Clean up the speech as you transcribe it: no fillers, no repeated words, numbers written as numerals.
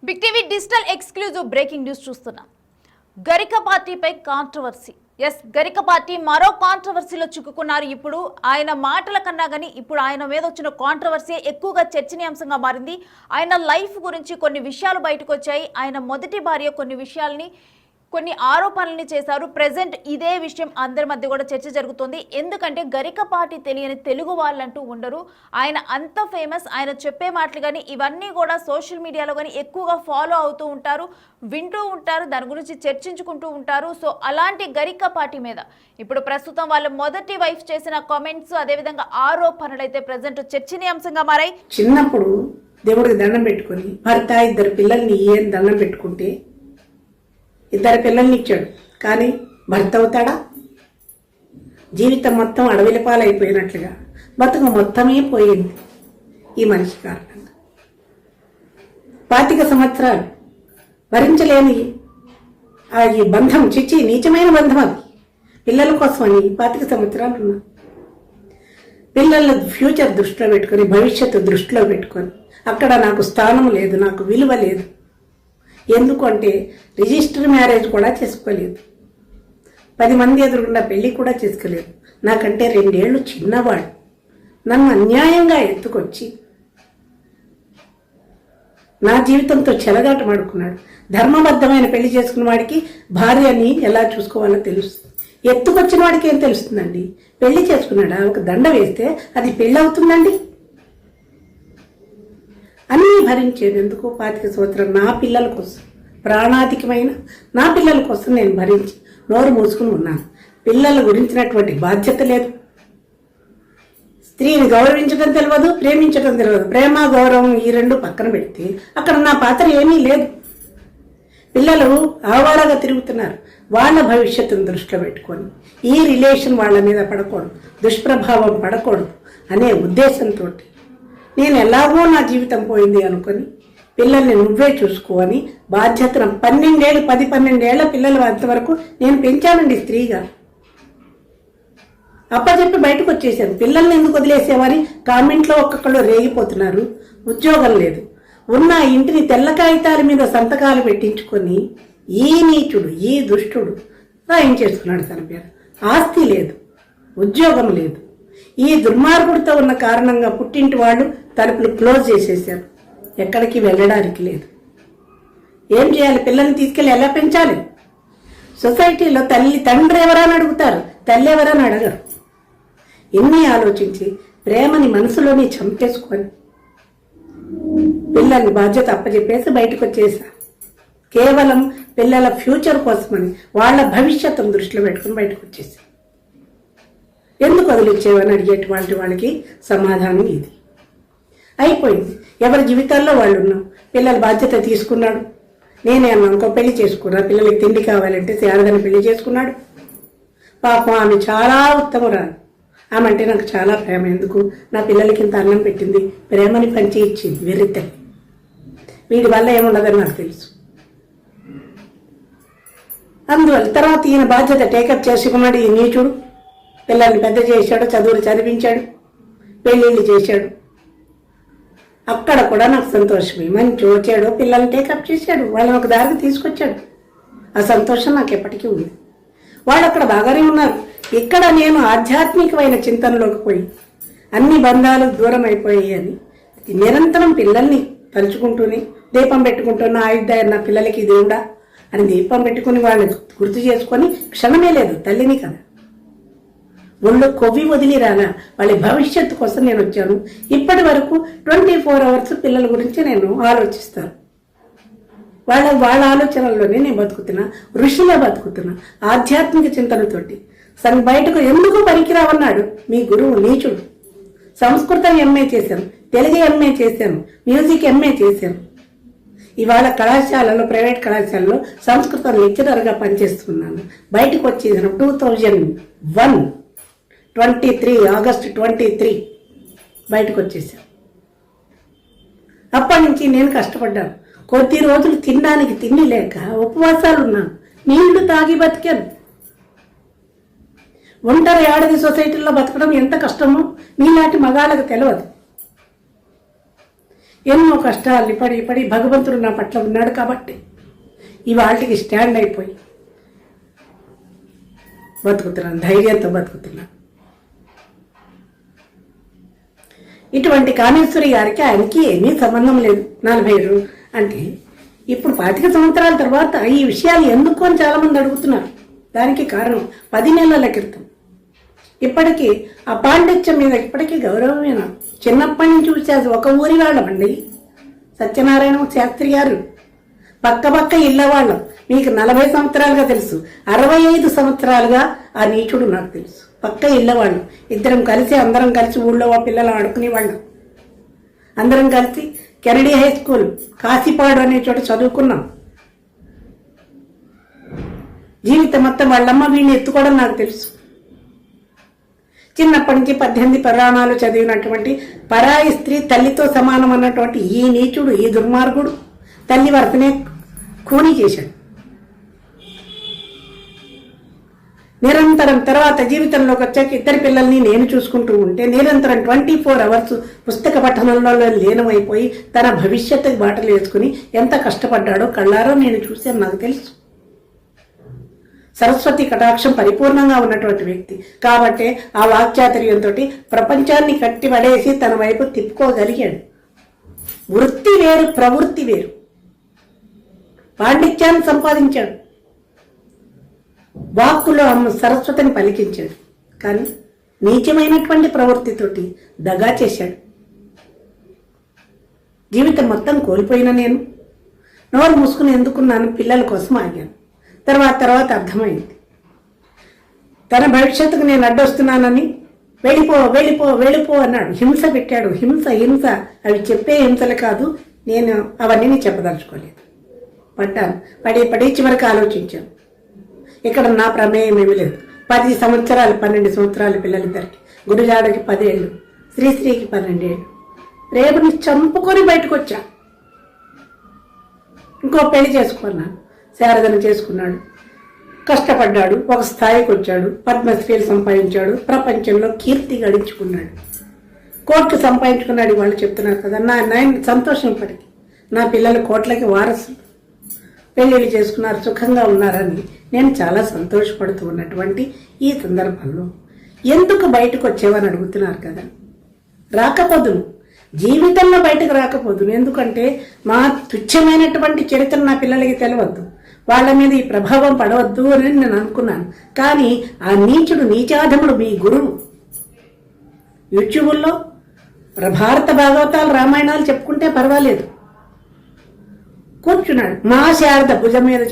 Big TV digital exclusive breaking news చూస్తున్నాం. గరిక పార్టీపై కాంట్రవర్సీ. గరిక పార్టీ మరో కాంట్రవర్సీలో చిక్కుకున్నారు. ఇప్పుడు ఆయన మాటల కన్నా కానీ ఇప్పుడు ఆయన మీద వచ్చిన కాంట్రవర్సీ ఎక్కువగా చర్చనీయాంశంగా మారింది. ఆయన లైఫ్ గురించి కొన్ని విషయాలు బయటకు వచ్చాయి. ఆయన మొదటి భార్య కొన్ని ఆరోపణల్ని చేశారు. ప్రెసెంట్ ఇదే విషయం అందరి మధ్య కూడా చర్చ జరుగుతుంది. ఎందుకంటే గరిక పార్టీ తెలియని తెలుగు వాళ్ళంటూ ఉండరు. ఆయన అంత ఫేమస్. ఆయన చెప్పే మాటలు కానీ ఇవన్నీ కూడా సోషల్ మీడియాలో కానీ ఎక్కువగా ఫాలో అవుతూ ఉంటారు, వింటూ ఉంటారు, దాని గురించి చర్చించుకుంటూ ఉంటారు. సో అలాంటి గరిక పార్టీ మీద ఇప్పుడు ప్రస్తుతం వాళ్ళ మొదటి వైఫ్ చేసిన కామెంట్స్, అదేవిధంగా ఆరోపణలు అయితే ప్రెసెంట్ చర్చనీయాంశంగా మారాయి. చిన్నప్పుడు దేవుడికి దండం పెట్టుకుని భర్త ఇద్దరు పిల్లల్ని దండం పెట్టుకుంటే ఇద్దరు పిల్లల్ని ఇచ్చాడు, కానీ భర్త అవుతాడా? జీవితం మొత్తం అడవిల పాలైపోయినట్లుగా బతుకు మొత్తమే పోయింది ఈ మనిషి కారణంగా. 25 సంవత్సరాలు భరించలేని ఈ బంధం, నీచమైన బంధం అది. పిల్లల కోసమని 25 సంవత్సరాలు ఉన్నా. పిల్లల ఫ్యూచర్ దృష్టిలో పెట్టుకొని, భవిష్యత్తు దృష్టిలో పెట్టుకొని అక్కడ నాకు స్థానం లేదు, నాకు విలువ లేదు. ఎందుకంటే రిజిస్టర్ మ్యారేజ్ కూడా చేసుకోలేదు, 10 మంది ఎదురుకుండా పెళ్లి కూడా చేసుకోలేదు. నాకంటే 2 ఏళ్ళు చిన్నవాడు. నన్ను అన్యాయంగా ఎత్తుకొచ్చి నా జీవితంతో చెలగాటమాడుకున్నాడు. ధర్మబద్ధమైన పెళ్లి చేసుకున్న వాడికి భార్యని ఎలా చూసుకోవాలో తెలుస్తుంది. ఎత్తుకొచ్చిన వాడికి ఏం తెలుస్తుందండి? పెళ్లి చేసుకున్నాడా, ఒక దండ వేస్తే అది పెళ్ళి అవుతుందండి? అన్నీ భరించేది ఎందుకు? 25 సంవత్సరాలు నా పిల్లల కోసం, ప్రాణాధికమైన నా పిల్లల కోసం నేను భరించి నోరు మూసుకుని ఉన్నాను. పిల్లల గురించినటువంటి బాధ్యత లేదు. స్త్రీని గౌరవించడం తెలియదు, ప్రేమించడం తెలియదు. ప్రేమ గౌరవం ఈ 2 పక్కన పెడితే అక్కడ నా పాత్ర ఏమీ లేదు. పిల్లలు ఆవారగా తిరుగుతున్నారు. వాళ్ళ భవిష్యత్తును దృష్టిలో పెట్టుకొని ఈ రిలేషన్ వాళ్ళ మీద పడకూడదు, దుష్ప్రభావం పడకూడదు అనే ఉద్దేశంతో నేను ఎలాగో నా జీవితం పోయింది అనుకొని పిల్లల్ని నువ్వే చూసుకోని బాధ్యతను 10-12 ఏళ్ల పిల్లలు అంతవరకు నేను పెంచానండి స్త్రీగా. అప్పచెప్పి బయటకు వచ్చేసాను. పిల్లల్ని ఎందుకు వదిలేసేవారి కామెంట్లో ఒక్కొక్కళ్ళు రేగిపోతున్నారు. ఉద్యోగం లేదు, ఉన్న ఇంటిని తెల్ల కాగితాల మీద సంతకాలు పెట్టించుకొని ఈ నీచుడు, ఈ దుష్టుడు రాయించేసుకున్నాడు తన పేరు. ఆస్తి లేదు, ఉద్యోగం లేదు. ఈ దుర్మార్గుడితో ఉన్న కారణంగా పుట్టింటి వాళ్ళు తలుపులు క్లోజ్ చేసేసారు. ఎక్కడికి వెళ్ళడానికి లేదు. ఏం చేయాలి? పిల్లల్ని తీసుకెళ్ళి ఎలా పెంచాలి? సొసైటీలో తండ్రి ఎవరని అడుగుతారు, తల్లి ఎవరని అడగరు. ఎన్ని ఆలోచించి ప్రేమని మనసులోనే చంపేసుకొని పిల్లల్ని బాధ్యత అప్పచెప్పేసి బయటకు వచ్చేసా. కేవలం పిల్లల ఫ్యూచర్ కోసమని, వాళ్ళ భవిష్యత్తును దృష్టిలో పెట్టుకుని బయటకు వచ్చేసా. ఎందుకు వదిలిచ్చేవని అడిగేటువంటి వాళ్ళకి సమాధానం ఇది. అయిపోయింది. ఎవరి జీవితాల్లో వాళ్ళు ఉన్నాం. పిల్లల బాధ్యత తీసుకున్నాడు. నేనే అన్నా ఇంకో పెళ్లి చేసుకున్నా. పిల్లలకి తిండి కావాలంటే శారదని పెళ్లి చేసుకున్నాడు. పాపం ఆమె చాలా ఉత్తమురాలు. ఆమె అంటే నాకు చాలా ప్రేమ. ఎందుకు? నా పిల్లలకి ఇంత అన్నం పెట్టింది, ప్రేమని పంచి ఇచ్చింది. వెర్రితల్లి. వీడి వల్ల ఏముండదని నాకు తెలుసు. అందువల్ల తర్వాత ఈయన బాధ్యత టేకప్ చేసుకున్నాడు. ఈ నీచుడు పిల్లల్ని పెద్ద చేశాడు, చదువులు చదివించాడు, పెళ్ళిళ్ళు చేశాడు. అక్కడ కూడా నాకు సంతోషమే. మంచి వచ్చాడు, పిల్లల్ని టేకప్ చేశాడు, వాళ్ళని ఒక దారికి తీసుకొచ్చాడు. ఆ సంతోషం నాకు ఎప్పటికీ ఉంది. వాళ్ళు అక్కడ బాగానే ఉన్నారు. ఇక్కడ నేను ఆధ్యాత్మికమైన చింతనలోకి పోయి అన్ని బంధాలు దూరం అయిపోయాయి అని నిరంతరం పిల్లల్ని తలుచుకుంటూనే దీపం పెట్టుకుంటున్న ఆయుద్ధాయ నా పిల్లలకి దేవుడా అని దీపం పెట్టుకుని వాళ్ళని గుర్తు చేసుకొని క్షణమే లేదు. తల్లిని కదా, ఒళ్ళు కొవ్వి వదిలి రానా. వాళ్ళ భవిష్యత్తు కోసం నేను వచ్చాను. ఇప్పటి వరకు 24 అవర్స్ పిల్లల గురించి నేను ఆలోచిస్తాను. వాళ్ళ ఆలోచనల్లోనే నేను బతుకుతున్నా, ఋషిలా బతుకుతున్నా, ఆధ్యాత్మిక చింతనతోటి. బయటకు ఎందుకు పనికిరావన్నాడు మీ గురువు నీచుడు. సంస్కృతం ఎంఏ చేశాను, తెలుగు ఎంఏ చేశాను, మ్యూజిక్ ఎంఏ చేశాను. ఇవాళ కళాశాలలో, ప్రైవేట్ కళాశాలలో సంస్కృతం లెక్చరర్గా పనిచేస్తున్నాను. బయటకు వచ్చేసాను 2001 ఆగస్టు 23 బయటకు వచ్చేసాను. అప్పటి నుంచి నేను కష్టపడ్డాను. కొద్ది రోజులు తినడానికి తిండి లేక ఉపవాసాలు ఉన్నాను. నీళ్లు తాగి బతికాను. ఒంటరి ఆడది సొసైటీలో బతకడం ఎంత కష్టమో మీలాంటి మగాళ్ళకు తెలియదు. ఎన్నో కష్టాలు పడి పడి భగవంతుడు నా పట్ల ఉన్నాడు కాబట్టి ఇవాళకి స్టాండ్ అయిపోయి బతుకుతున్నాను, ధైర్యంతో బతుకుతున్నాను. ఇటువంటి కామేశ్వరి గారికి ఆయనకి ఏమీ సంబంధం లేదు. 40 అంటే ఇప్పుడు 25 సంవత్సరాల తర్వాత ఈ విషయాలు ఎందుకు అని చాలా మంది అడుగుతున్నారు. దానికి కారణం 10 నెలల క్రితం ఇప్పటికీ ఆ పాండిత్యం మీద ఇప్పటికీ గౌరవమేనా. చిన్నప్పటి నుంచి చూసేది ఒక ఊరి వాళ్ళమండి. సత్యనారాయణ శాస్త్రి గారు పక్క ఇళ్ళ వాళ్ళం. మీకు 40 సంవత్సరాలుగా తెలుసు, 65 సంవత్సరాలుగా ఆ నీచుడు నాకు తెలుసు. పక్క ఇళ్ళ వాళ్ళు, అందరం కలిసి ఊళ్ళో ఆ పిల్లలు ఆడుకునేవాళ్ళం. అందరం కలిసి కెనడీ హై స్కూల్ కాశీపాడు అనే చోట చదువుకున్నాం. జీవితం మొత్తం వాళ్ళమ్మ వీడిని ఎత్తుకోవడం నాకు తెలుసు. చిన్నప్పటి నుంచి 18 పురాణాలు చదివినటువంటి పరాయి స్త్రీ తల్లితో సమానం అన్నటువంటి ఈ నీచుడు, ఈ దుర్మార్గుడు తల్లి వరసనే ఖూనీ చేశాడు. నిరంతరం తర్వాత జీవితంలోకి వచ్చాక 2 పిల్లల్ని నేను చూసుకుంటూ ఉంటే నిరంతరం 24 అవర్స్ పుస్తక పఠనంలో లీనమైపోయి తన భవిష్యత్తుకి బాటలు వేసుకుని ఎంత కష్టపడ్డాడో కళ్ళారో నేను చూశాను, నాకు తెలుసు. సరస్వతి కటాక్షం పరిపూర్ణంగా ఉన్నటువంటి వ్యక్తి కాబట్టి ఆ వాక్చాతుర్యంతో ప్రపంచాన్ని కట్టి పడేసి తన వైపు తిప్పుకోగలిగాడు. వృత్తి వేరు, ప్రవృత్తి వేరు. పాండిత్యాన్ని సంపాదించాడు, వాక్కులో అమ్మ సరస్వతిని పలికించాడు. కానీ నీచమైనటువంటి ప్రవృత్తితోటి దగా చేశాడు. జీవితం మొత్తం కోల్పోయిన నేను నోరు మూసుకుని ఎందుకున్నాను, పిల్లల కోసం ఆగాను. తర్వాత అర్థమైంది తన భవిష్యత్తుకు నేను అడ్డొస్తున్నానని. వెళ్ళిపో అన్నాడు. హింస పెట్టాడు. హింస అవి చెప్పే హింసలు కాదు. నేను అవన్నీ చెప్పదలుచుకోలేదు. పడి చివరికి ఆలోచించాను. ఇక్కడ నా ప్రమేయం ఏమీ లేదు. 10 సంవత్సరాలు 12 సంవత్సరాలు పిల్లలిద్దరికి, గురుజాడకి 10 ఏళ్ళు, శ్రీకి 12 ఏళ్ళు. రేపుని చంపుకొని బయటకు వచ్చా. ఇంకో పెళ్లి చేసుకున్నాను. శారదను చేసుకున్నాడు. కష్టపడ్డాడు, ఒక స్థాయికి వచ్చాడు, పద్మశ్రీలు సంపాదించాడు, ప్రపంచంలో కీర్తి గడించుకున్నాడు, కోట్లు సంపాదించుకున్నాడు. వాళ్ళు చెప్తున్నారు కదా, నేను సంతోషం పడికి నా పిల్లలు కోట్లకి వారసులు, పెళ్ళిళ్ళు చేసుకున్నారు, సుఖంగా ఉన్నారని నేను చాలా సంతోషపడుతూ ఉన్నటువంటి ఈ సందర్భంలో ఎందుకు బయటకు వచ్చేవని అడుగుతున్నారు కదా. రాకపోదును, జీవితంలో బయటకు రాకపోదును. ఎందుకంటే మా తుచ్చమైనటువంటి చరిత్ర నా పిల్లలకి తెలియవద్దు, వాళ్ళ మీద ఈ ప్రభావం పడవద్దు అని నేను అనుకున్నాను. కానీ ఆ నీచుడు, నీచాధముడు మీ గురువు యూట్యూబుల్లో భారత భాగవతాలు, రామాయణాలు చెప్పుకుంటే పర్వాలేదు, కూర్చున్నాడు. మా శారద భుజం మీద